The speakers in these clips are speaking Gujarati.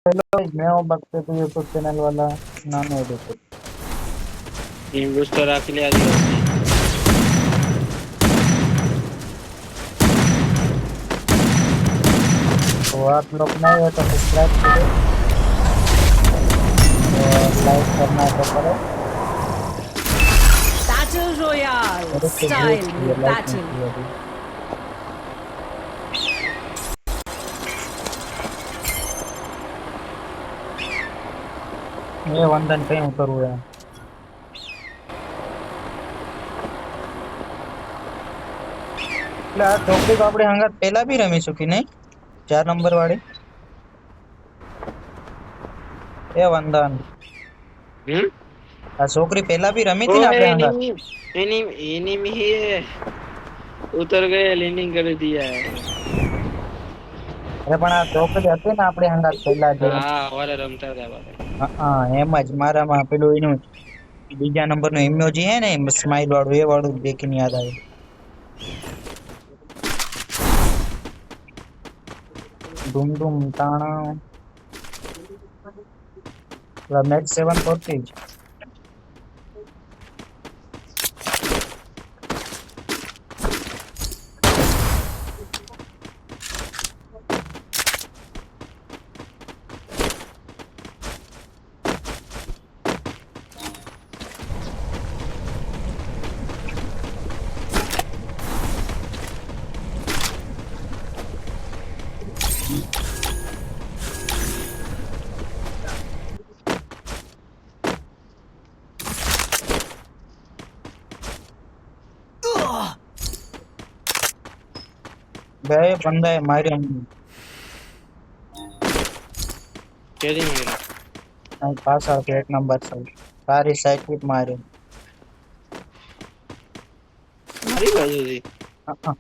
हेलो मैं हूँ बख्ते तो यूट्यूब चैनल वाला नाम है देखो। टीम बूस्टर आके आदिवासी तो आप लोग नए हो तो सब्सक्राइब करो और लाइक करना तो करो। Battle Royale मेरे से व्यूज style किए लाइक नहीं battle. किए अभी। ये वंदन कहीं उतर हुआ है એટલે આ છોકરી તો આપણે હંગાત પહેલા બી રમી ચૂકી નહીં 4 નંબર વાળી એ વંદન हम्म આ છોકરી પહેલા બી રમી थी ને ओए આપણે હંગાત एनिमी एनिमी एनिमी है उतर गए लैंडिंग कर दिया है અરે પણ આ છોકરી હતી ને આપણે હંગાત પહેલા જે हाँ हमारे रमता था भाई હા એમ જ મારામાં પેલું એનું બીજા નંબરનો ઇમોજી હે ને સ્માઈલ વાળું એ વાળું દેખીને યાદ આવ્યું ધૂમ ધૂમ તાણા મેચ 7 પરથી જ બે બંદાએ માર્યો कैसे मेरा અહીં પાછળથી 1 નંબર છે સારી સાઈડ માર્યો મારી બાજુથી હા,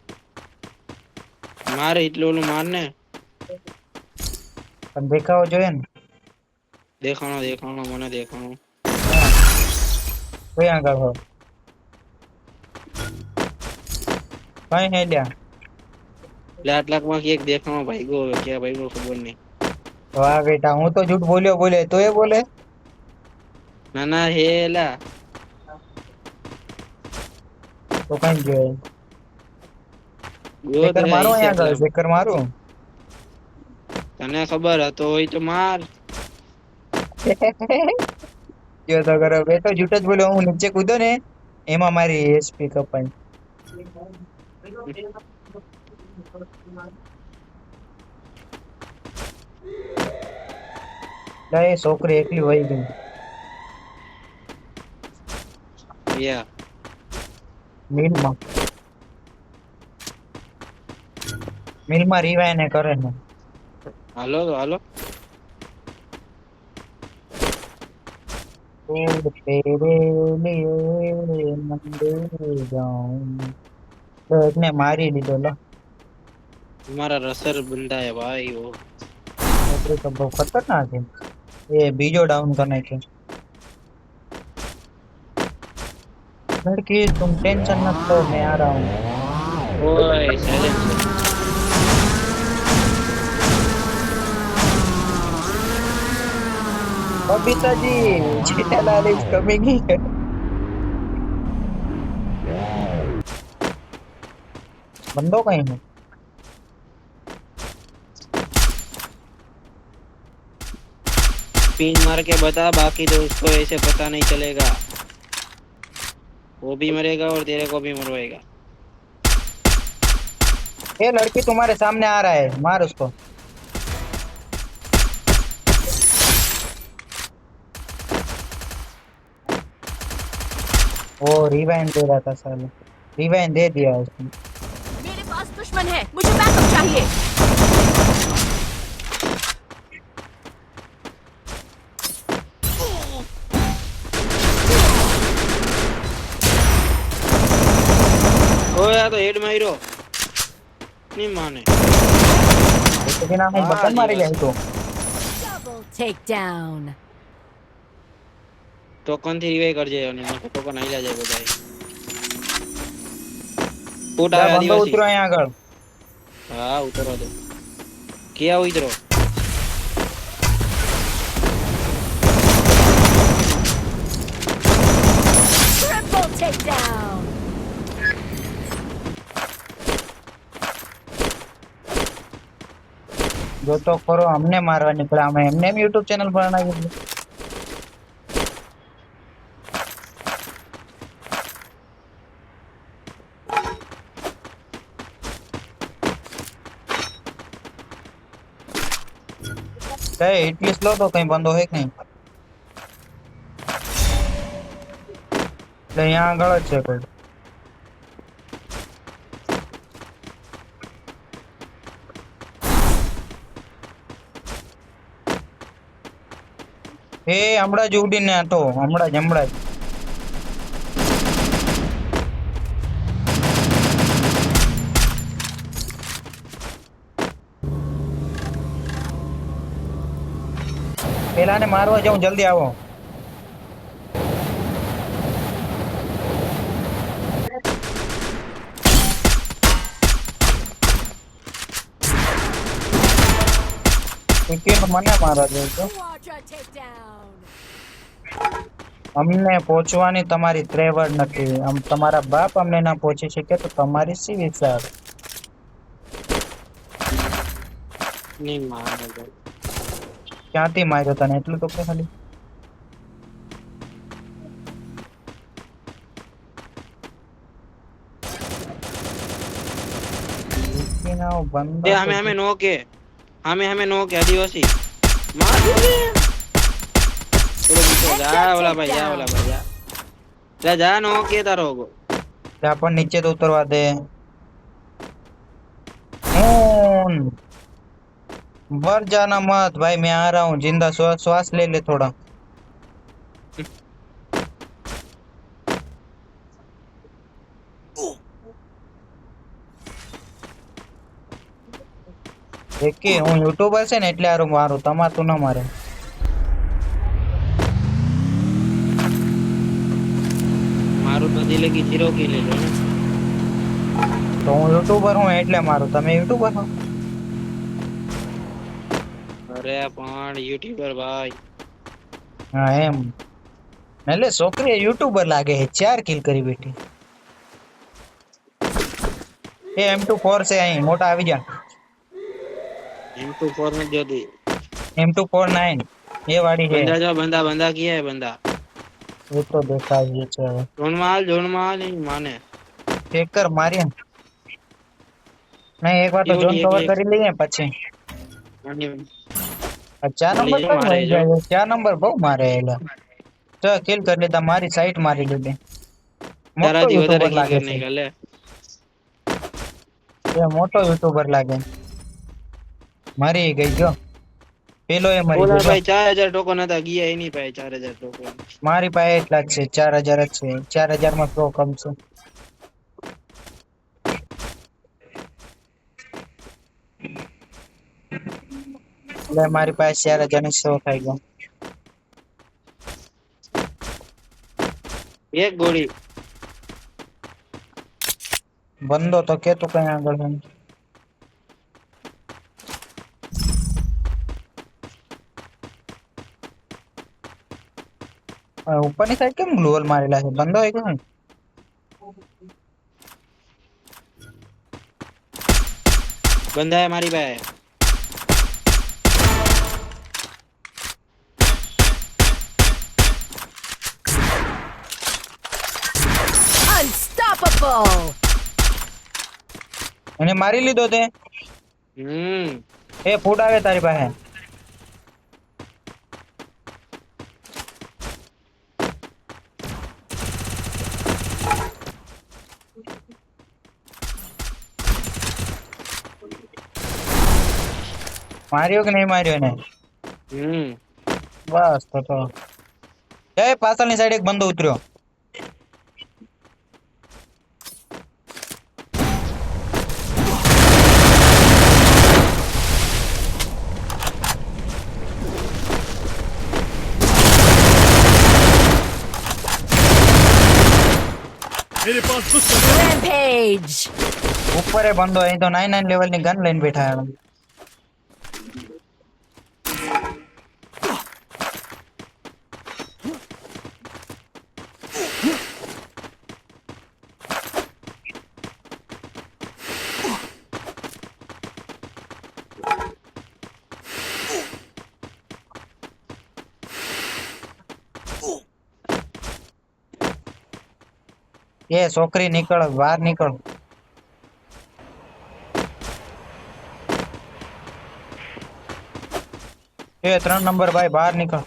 મારે એટલું ઓલું માર ને પણ દેખાવો જોઈએ ને દેખાણો દેખાણો મને દેખાણો હા, કોઈ આગળ હો કઈ હે લ્યા લાખ લાખ માં એક દેખાણો ભાઈગો હવે ક્યાં ભાઈગો ખબર નહીં વાહ બેટા હું તો झूठ બોલ્યો તો એ બોલે ના ના હેલા તો કઈ જોઈએ ગયો તો ચેકર મારો હશે અહીંયા આગળ એટલા ચેકર મારું તને ખબર હતો હોય તો માર કયો તો કરો બે તો झूठ જ બોલ્યો હું નીચે કૂદ્યો ને એમાં મારી એસપી કપાઈ લે એ છોકરી એકલી વહી ગઈ યા મિલમાં મિલમાં રિવાય ને કરે ને હાલો તો હાલો फूल तेरे लिए मंदिर जाऊं तो इसने मारी દીધો લો तुम्हारा रसर बंदा है भाई वो છોકરી તો બહુ ખતરનાક છે એ બીજો ડાઉન કરને के लड़की तुम टेंशन मत लो मैं आ रहा हूँ ओए silent Babita ji Jethalal is coming here बंदो कहीं है पिन मार के बता बाकी तो उसको ऐसे पता नहीं चलेगा वो भी मरेगा और तेरे को भी मरवाएगा ये लड़की तुम्हारे सामने आ रहा है मार उसको वो रिवाइंड दे रहा था साले रिवाइंड दे दिया उसने मेरे पास दुश्मन है, मुझे बैकअप चाहिए. ओए आ तो हेड मारो नहीं माने तो बिना में बटन मारी गई तो Double takedown. टोकन थी रिवाइव कर जाए અને નકો ટોકન આઈલા જાય બધાય ફૂટ આવે बंदो આદિવાસી उतरो यहाँ આગળ હા ઉતરો દો ક્યાં ઉતરો જો તો ખરો અમને મારવા નીકળ્યા, અમે એમને એમ યુટ્યુબ ચેનલ બનાવી દીધું. એટલી સ્લો તો કઈ બંધો હોય કે નહીં? એટલે અહીંયા આગળ જ છે કોઈ. એ હમણાં જ ઉડીને હતો, હમણાં જ પેલાને મારવા જાઉં, જલ્દી આવો. મને મારવા જાઉં છો. Quadra takedown. અમને પહોંચવાની તમારી ત્રેવડ નથી. તમારા બાપ અમને ના પહોંચી શકે તો તમારી શી વિચાર? નહીં મારે ક્યાંથી માર્યો તને એટલું તો કે ખાલી? તે હમે નો કે હમે નો કે આદિવાસી માર દે ઓલો બીજો જા ઓલા ભાઈ જા જા નો કે તારો ગો ત્યાં પણ નીચે તો ઉતરવા દે. बर जाना मत भाई, मैं आ रहा हूँ. जिंदा श्वास ले ले थोड़ा. દેખી હું યુટ્યુબર છે ને એટલે આરું મારું, તમારું ના મારે. મારું તો દિલે કી 0 કી લે લો ને. તો હું યુટ્યુબર હું એટલે મારું, તમે યુટ્યુબર છો? અરે પણ યુટ્યુબર ભાઈ. હા એમ એટલે છોકરી યુટ્યુબર લાગે છે, 4 કિલ કરી બેઠી. એ M24 છે અહીં, મોટા આવી જા. M24 ને જોતી M249 એ વાળી છે. બંદા જો બંદા કિયા હે બંદા. એ તો દેખાય છે હવે. જોન માલ નહીં માને ચેક કર મારી. નહીં એક વાર તો ઝોન કવર કરી લઈએ પછી. 4 નંબર પર મળી જાય. 4 નંબર બહુ મારે એલા. તો કિલ કરી લીધા, મારી સાઈટ મારી લીધી. મોટો તારાથી વધારે યુટ્યુબર લાગે કિલ છે. નહીં લે. એ મોટો યુટ્યુબર લાગે. મરી ગઈ જો. પેલો એ મરી ઓલા ગયો. ભાઈ 4000 ટોકન હતા, ગયા એની પાસે 4000 ટોકન. મારી પાસે એટલા જ છે, 4000 જ છે. 4000 માં 100 કમ છે. એટલે મારી પાસે 4000 ની 100 થઈ ગયો. એક ગોળી બંદો તો કે તું કઈ આગળ છે. ઉપરની સાઈડ કેમ ગ્લોવલ મારેલા છે? બંદો હોય કે નહીં? બંદા હે મારી પાસે. Unstoppable. એને મારી લીધો તે. એ ફૂટ આવે તારી પાસે. માર્યો કે નહીં માર્યો એને? બસ તો એ પાછળની સાઈડ એક બંદો ઉતર્યો. Rampage. ઉપર એ બંદો, અહીં તો 99 લેવલ ની ગન લઈને બેઠા હે. એ છોકરી નીકળ બહાર નીકળ એ 3 નંબર ભાઈ બહાર નીકળ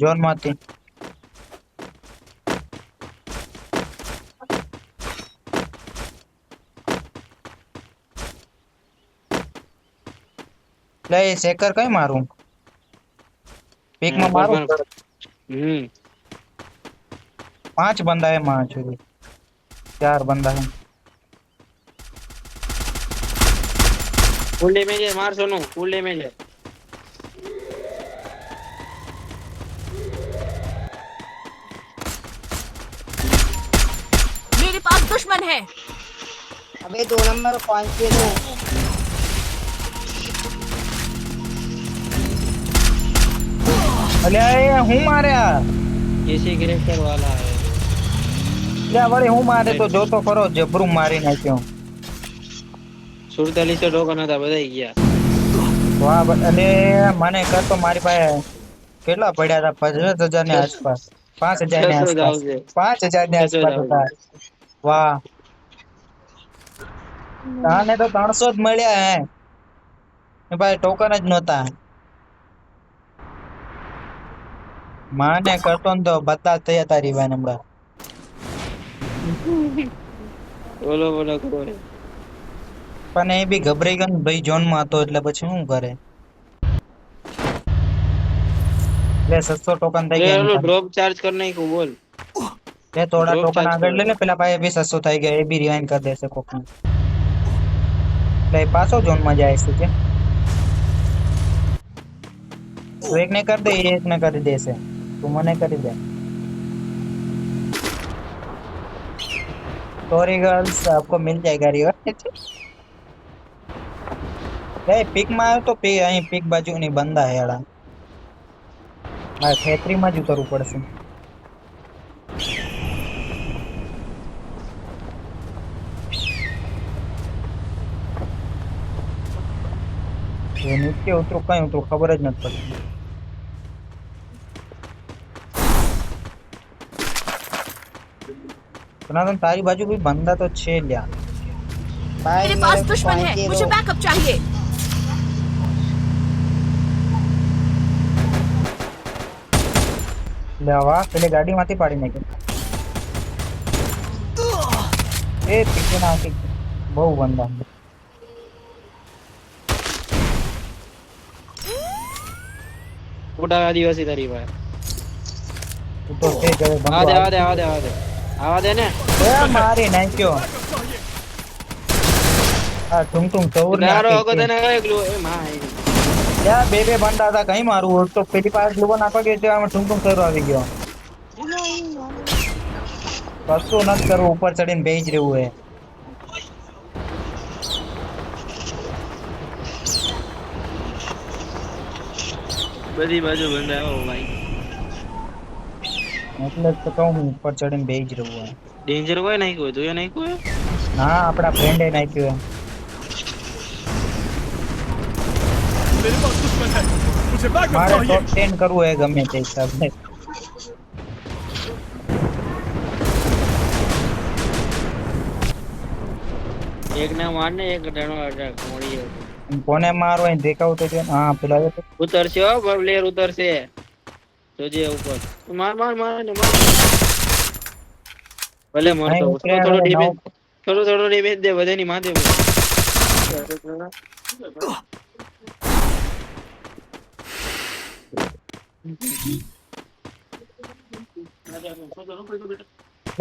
ઝોન માંથી લે એ સેકર કઈ મારું પીક માં મારું हम्म 5 बंदा है मां चोरी 4 बंदा है फुल डैमेज है मार सोनू फुल डैमेज है मेरे पास दुश्मन है। अबे 2 नंबर 5 पे तो અલ્યા એ હું માર્યા एसी कैरेक्टर वाला है લે વળી હું મારે તો જોતો ખરો જબરું મારી નાખ્યો 47 ટોકન હતા બધા ગયા વાહ અને મને કરતો મારી પાસે કેટલા પડ્યા હતા 50,000 ની આસપાસ 5,000 ની 600 આસપાસ આવશે 5,000 ની આસપાસ હતા વાહ તાને તો 300 જ મળ્યા હે એ ભાઈ ટોકન જ નહોતા માને કરતો ને તો બધા થયા તારી ભાઈ હમણાં બોલો બોલો કરો પણ એ બી ગભરાઈ ગયો ને ભાઈ ઝોન માં હતો એટલે પછી શું કરે લે 600 ટોકન થઈ ले ગયા लो ड्रॉप चार्ज करने को बोल લે થોડા drop ટોકન charge આગળ કરો. લે ને પેલા પાસે બી 600 થઈ ગયા એ બી રિવાઇન્ડ કરી દેશે કોક લે પાછો ઝોન માં જાય છે કે તું એક ને कर दे ये एक ने कर देશે તું મને કરી દે सॉरी गर्ल्स आपको मिल जाएगा रिवॉर्ड ए पिक में आयो तो અહીં पिक बाजू ની બંદા હેડા મારે ખેતરી માં જ ઉતરવું પડશે એ નીચે ઉતરું કઈ ઉતરું ખબર જ નથી પડતી सनातन तारी बाजू भी बंदा तो छे लिया भाई मेरे पास दुश्मन है, मुझे बैकअप चाहिए। લેવા પેલે ગાડી માંથી પાડી નાખી એ પીછે નાખી બહુ બંદા મોટા આદિવાસી તારી ભાઈ તું તો તે જરે બંદો આવા દે આવા દે આવા દે આવા દે ને એ મારી નાખ્યો આ ટુંગ ટુંગ તવર તારો હકો તને એકલું એ માં યા બે બે બંદા હતા કઈ મારું હોત તો પેલી પાસે ગ્લુબો નાખવા ગયો તો આમાં ટુંગ ટુંગ તવર આવી ગયો કશું નથી કરવું ઉપર ચડીને બેસી જ રહેવું હે બધી બાજુ બંધા આવો ભાઈ એટલે જ તો કહું ઉપર ચડીને બેસી જ રહેવું હે ડેન્જર કોઈ નહીં કોઈ તું એ નહીં કોઈ ના આપણા ફ્રેન્ડે નાખ્યું मेरे पास दुश्मन है मुझे हे बैकअप મારે चाहिए ટોપ 10 કરવું હે ગમે તે હિસાબે એક ને મારને એક ડણો અટક મોડી કોને મારો અહીં દેખાવ તો છે હા પેલા આવ્યો તો. ઉતરશે હો પ્લેયર ઉતરશે જોજે ઉપર માર માર માર ને માર ભલે મરતો નહીં, થોડો ઉતર્યા થોડો હવે ડેમેજ નવ. થોડો ડેમેજ દે બધાની માથે એટલે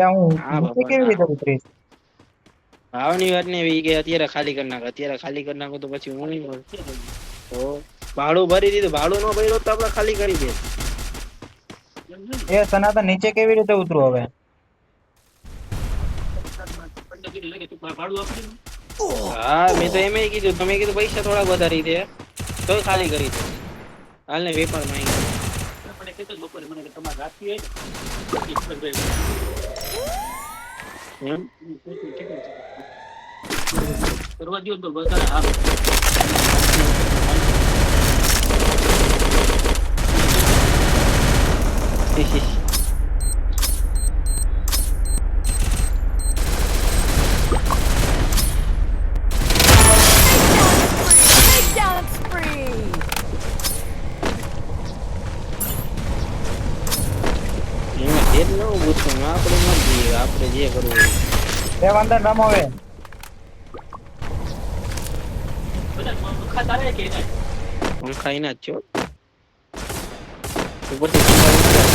હું હા, નીચે બાપા, કેવી રીતે ઉતરીશ ભાવની વાત ને એવી કે અત્યારે ખાલી કરી નાખ અત્યારે ખાલી કરી નાખો તો પછી હું નહીં મળે તો ભાડું ભરી દીધું ભાડું ન ભર્યો તો આપણે ખાલી કરી દે એ સનાતન નીચે કેવી રીતે ઉતરું હવે હા મેં તો એમ કીધું તમે કીધું પૈસા થોડા વધારી દે તો ખાલી કરી દે હાલ ને વેપાર માં છું આપણે મરજી આપણે જે કરવું હોય. બે વાંધા રમો હવે પંખા એના જ છો ઉપરથી પંખા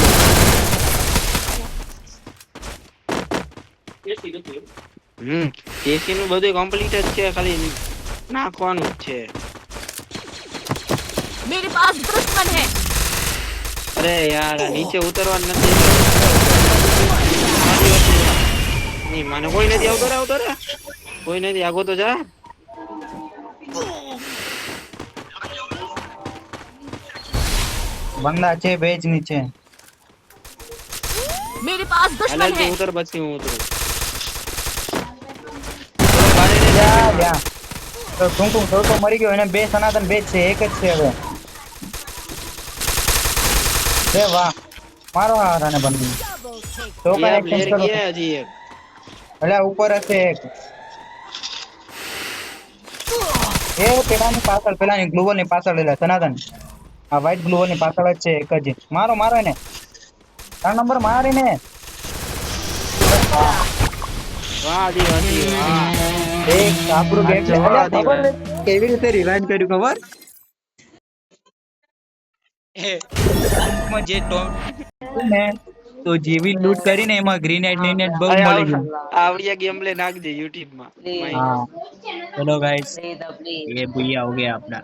એસી નું બધું કમ્પ્લીટ જ છે ખાલી નાખવાનું જ છે. मेरे पास दुश्मन है. અરે યાર આ નીચે ઉતરવાનું નથી. નહીં મને કોઈ નથી આવતો રે કોઈ નથી આગો તો જા. બંદા છે બેજ નીચે मेरे पास दुश्मन હાલ है. તું ઉતર પછી હું ઉતરું. જા જા તો ટુંકું થોડું મરી ગયો એને બે સનાતન બે જ છે એક જ છે હવે બે વાહ મારો હારાને બંદી તો કઈ યાર એક્શન પ્લેયર કરો ગયા હજી એક. એટલે ઉપર હશે એક એ પેલાની પાછળ પેલાની ગ્લુવલ ની પાછળ એટલે સનાતન આ વ્હાઈટ ગ્લુવલ ની પાછળ જ છે એક જ મારો મારો એને 3 નંબર મારીને વાહ જી વાહ જી વાહ. એક આપણું ગેમ છે વાહ, અલ્યા, ખબર છે? કેવી રીતે રિવાઇવ કર્યું ખબર એમાં જે ટોમ ને તો જેવી લૂટ કરીને એમાં ગ્રેનેડ નેનેડ બહુ અરે મળી ગયું આવડિયા ગેમ પ્લે નાખજે YouTube માં. हाँ चलो गाइस प्लीज प्लीज ये भैया हो गया अपना